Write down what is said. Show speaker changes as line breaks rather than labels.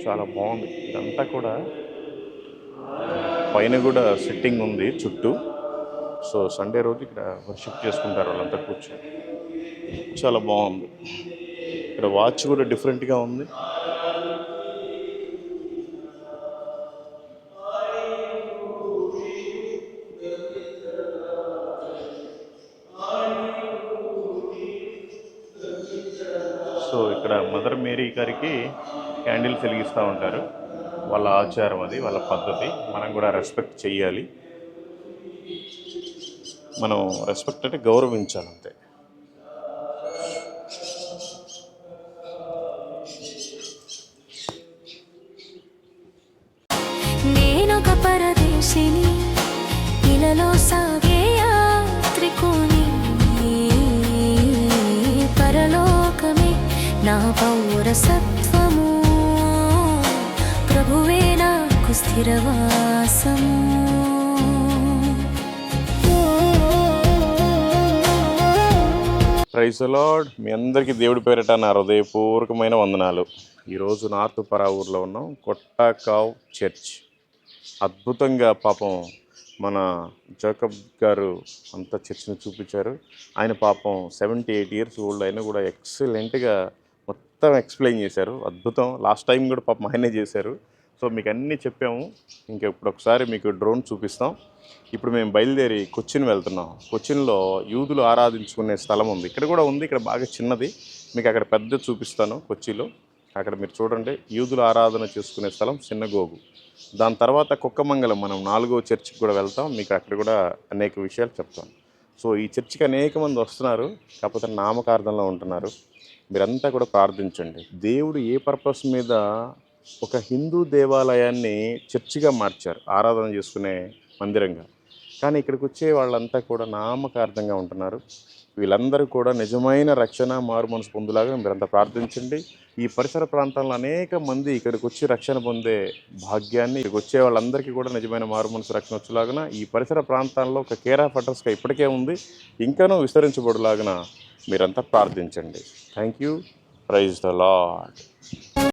చాలా బాగుంది ఇదంతా కూడా. పైన కూడా సిట్టింగ్ ఉంది చుట్టూ. సో సండే రోజు ఇక్కడ వర్షిప్ చేసుకుంటారు వాళ్ళంతా కూర్చొని. చాలా బాగుంది. ఇక్కడ వాచ్ కూడా డిఫరెంట్గా ఉంది. సో ఇక్కడ మదర్ మేరీ గారికి క్యాండిల్స్ వెలిగిస్తూ ఉంటారు. వాళ్ళ ఆచారం అది, వాళ్ళ పద్ధతి. మనం కూడా రెస్పెక్ట్ చెయ్యాలి. మనం రెస్పెక్ట్ అంటే గౌరవించాలి అంతే.
నేనొక పరదేశిని, ఇలలో సాగే యాత్రికుని, పరలోకమే నా పౌరసత్వము, ప్రభువే నాకు స్థిరవాసము.
Praise the lord. మీ అందరికీ దేవుడి పేరిట నా హృదయపూర్వకమైన వందనాలు. ఈరోజు నార్త్ పరావూరులో ఉన్నాం, కొట్టాకావ్ చర్చ్. అద్భుతంగా పాపం మన జేకబ్ గారు అంతా చర్చ్ని చూపించారు. ఆయన పాపం 78 years ఓల్డ్ అయినా కూడా ఎక్సలెంట్గా మొత్తం ఎక్స్ప్లెయిన్ చేశారు. అద్భుతం. లాస్ట్ టైం కూడా పాపం ఆయనే చేశారు. సో మీకు అన్నీ చెప్పాము. ఇంకా ఇప్పుడు ఒకసారి మీకు డ్రోన్ చూపిస్తాం. ఇప్పుడు మేము బయలుదేరి కొచ్చిన్ వెళ్తున్నాం. కొచ్చిన్లో యూదులు ఆరాధించుకునే స్థలం ఉంది. ఇక్కడ కూడా ఉంది, ఇక్కడ బాగా చిన్నది. మీకు అక్కడ పెద్ద చూపిస్తాను కొచ్చిలో. అక్కడ మీరు చూడండి, యూదులు ఆరాధన చేసుకునే స్థలం సినగోగు. దాని తర్వాత కుక్కమంగళం మనం 4వ చర్చికి కూడా వెళ్తాం. మీకు అక్కడ కూడా అనేక విషయాలు చెప్తాం. సో ఈ చర్చికి అనేక మంది వస్తున్నారు, కాకపోతే నామకార్థంలో ఉంటున్నారు. మీరంతా కూడా ప్రార్థించండి. దేవుడు ఏ పర్పస్ మీద ఒక హిందూ దేవాలయాన్ని చర్చిగా మార్చారు, ఆరాధన చేసుకునే మందిరంగా. కానీ ఇక్కడికి వచ్చే వాళ్ళంతా కూడా నామకార్థంగా ఉంటున్నారు. వీళ్ళందరూ కూడా నిజమైన రక్షణ, మారు మనసు పొందులాగా మీరంతా ప్రార్థించండి. ఈ పరిసర ప్రాంతాల్లో అనేక మంది ఇక్కడికి వచ్చి రక్షణ పొందే భాగ్యాన్ని, ఇక్కడికి వచ్చే వాళ్ళందరికీ కూడా నిజమైన మారు మనసు రక్షణ వచ్చేలాగా ఈ పరిసర ప్రాంతాల్లో ఒక కేర్ ఆఫ్ అడ్రస్గా ఇప్పటికే ఉంది, ఇంకానూ విస్తరించబడులాగా మీరంతా ప్రార్థించండి. Thank you. Praise the lord.